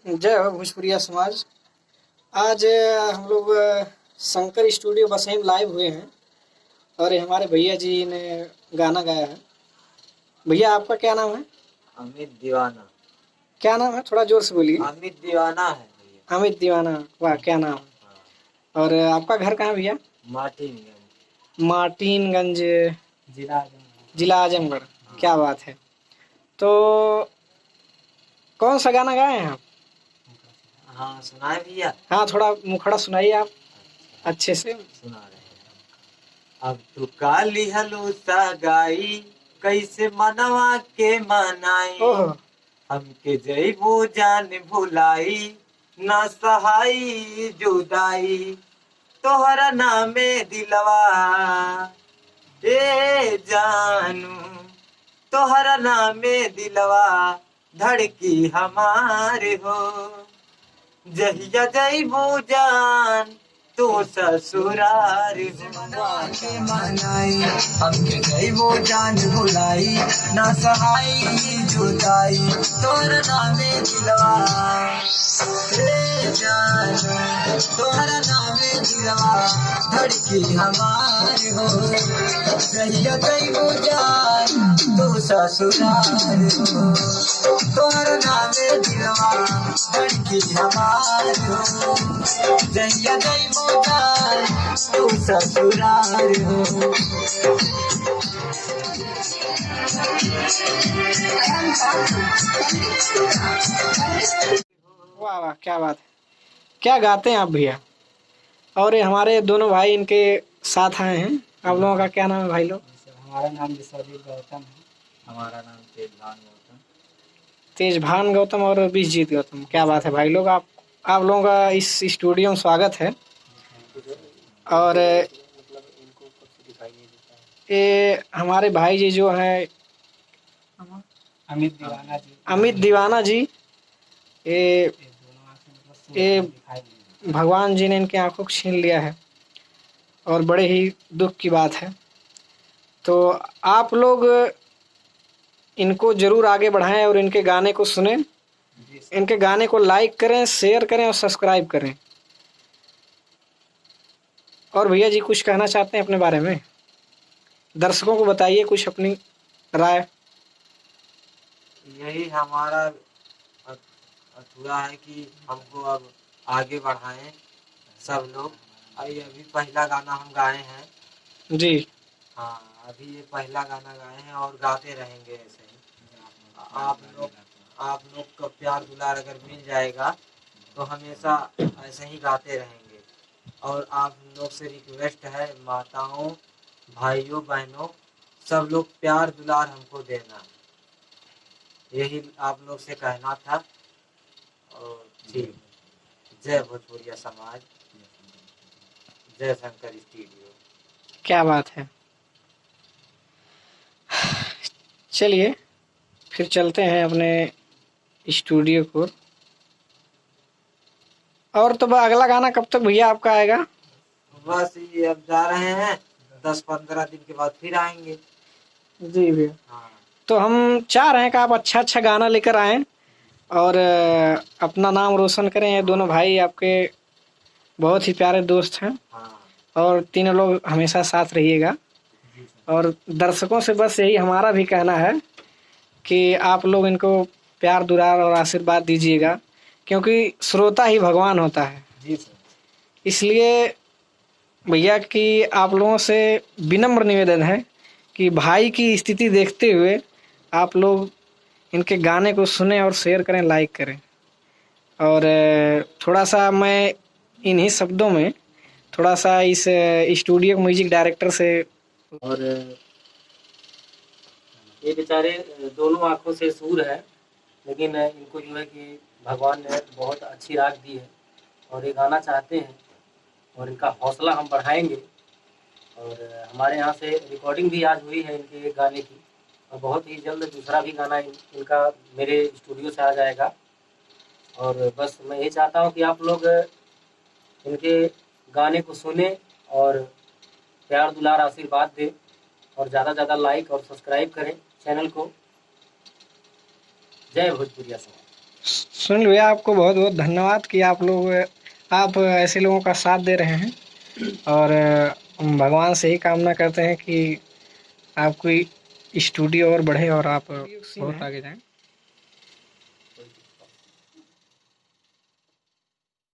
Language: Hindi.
जय हो भोजपुरिया समाज। आज हम लोग शंकर स्टूडियो बसई में लाइव हुए हैं और ये हमारे भैया जी ने गाना गाया है। भैया आपका क्या नाम है? अमित दीवाना। क्या नाम है? थोड़ा जोर से बोलिए। अमित दीवाना है भैया। अमित दीवाना, वाह क्या नाम है। हाँ। और आपका घर कहाँ है भैया? मार्टिनगंज, मार्टिनगंज, जिला आजमगढ़। हाँ। क्या बात है। तो कौन सा गाना गाए हैं आप? हाँ सुनाए भैया। हाँ थोड़ा मुखड़ा सुनाइए आप अच्छे से। सुना रहे हैं। अब तू काली हलूसा गाई कैसे मनवा के मनाई, ओहो, हमके जईबू जान भुलाई ना सहाई जुदाई, तोहरा नामे दिलवा ए जानू, तोहरा नामे दिलवा धड़की हमारे हो, जहिया जईबू जान तू ससुरार के मनाई, हमके जईबू जान भुलाई ना सहाई जुदाई, तोहरा नामे दिलवा ए जानू, तोहरा नामे दिलवा धड़की हमारे हो, जहिया जईबू जान तू ससुरार हो, तोहरा नामे दिलवा धड़की हमारे हो, जहिया जईबू जान तू ससुरार हो। वाह वाह क्या बात है। क्या गाते हैं आप भैया। और ये हमारे दोनों भाई इनके साथ आए हैं। आप लोगों का क्या नाम है भाई लोग? हमारा नाम विश्वजीत गौतम है। हमारा नाम तेजभान गौतम। तेजभान गौतम और विश्वजीत गौतम। क्या बात है भाई लोग। आप लोगों का इस स्टूडियो में स्वागत है। और ये हमारे भाई जी जो हैं अमित दीवाना जी। अमित दीवाना जी, ये भगवान जी ने इनकी आंखों को छीन लिया है और बड़े ही दुख की बात है। तो आप लोग इनको जरूर आगे बढ़ाएं और इनके गाने को सुनें, इनके गाने को लाइक करें, शेयर करें और सब्सक्राइब करें। और भैया जी कुछ कहना चाहते हैं अपने बारे में? दर्शकों को बताइए कुछ अपनी राय। यही हमारा अधूरा है कि हमको अब आगे बढ़ाएं सब लोग। अभी पहला गाना हम गाए हैं जी हाँ, अभी ये पहला गाना गाए हैं और गाते रहेंगे ऐसे ही। आप लोग का प्यार दुलार अगर मिल जाएगा तो हमेशा ऐसे ही गाते रहेंगे। और आप लोग से रिक्वेस्ट है, माताओं भाइयों बहनों सब लोग प्यार दुलार हमको देना, यही आप लोग से कहना था। और ठीक, जय भोजपुरिया समाज, जय शंकर स्टूडियो। क्या बात है। चलिए फिर चलते हैं अपने स्टूडियो को। और तो अगला गाना कब तक भैया आपका आएगा? बस ये अब जा रहे हैं, 10-15 दिन के बाद फिर आएंगे। जी भैया। हाँ। तो हम चाह रहे हैं कि आप अच्छा अच्छा गाना लेकर आएँ और अपना नाम रोशन करें। ये दोनों भाई आपके बहुत ही प्यारे दोस्त हैं हाँ। और तीनों लोग हमेशा साथ रहिएगा। और दर्शकों से बस यही हमारा भी कहना है कि आप लोग इनको प्यार दुलार और आशीर्वाद दीजिएगा, क्योंकि श्रोता ही भगवान होता है। जी सर। इसलिए भैया कि आप लोगों से विनम्र निवेदन है कि भाई की स्थिति देखते हुए आप लोग इनके गाने को सुने और शेयर करें, लाइक करें। और थोड़ा सा मैं इन्हीं शब्दों में थोड़ा सा इस स्टूडियो म्यूजिक डायरेक्टर से। और ये बेचारे दोनों आंखों से सूर है, लेकिन इनको जो है कि भगवान ने बहुत अच्छी राग दी है और ये गाना चाहते हैं और इनका हौसला हम बढ़ाएंगे। और हमारे यहाँ से रिकॉर्डिंग भी आज हुई है इनके गाने की और बहुत ही जल्द दूसरा भी गाना इनका मेरे स्टूडियो से आ जाएगा। और बस मैं यही चाहता हूँ कि आप लोग इनके गाने को सुने और प्यार दुलार आशीर्वाद दें और ज़्यादा ज़्यादा लाइक और सब्सक्राइब करें चैनल को। जय भोजपुरिया समाज। सुनील भैया, आपको बहुत बहुत धन्यवाद कि आप ऐसे लोगों का साथ दे रहे हैं, और हम भगवान से ही कामना करते हैं कि आपकी स्टूडियो और बढ़े और आप बहुत आगे जाएं।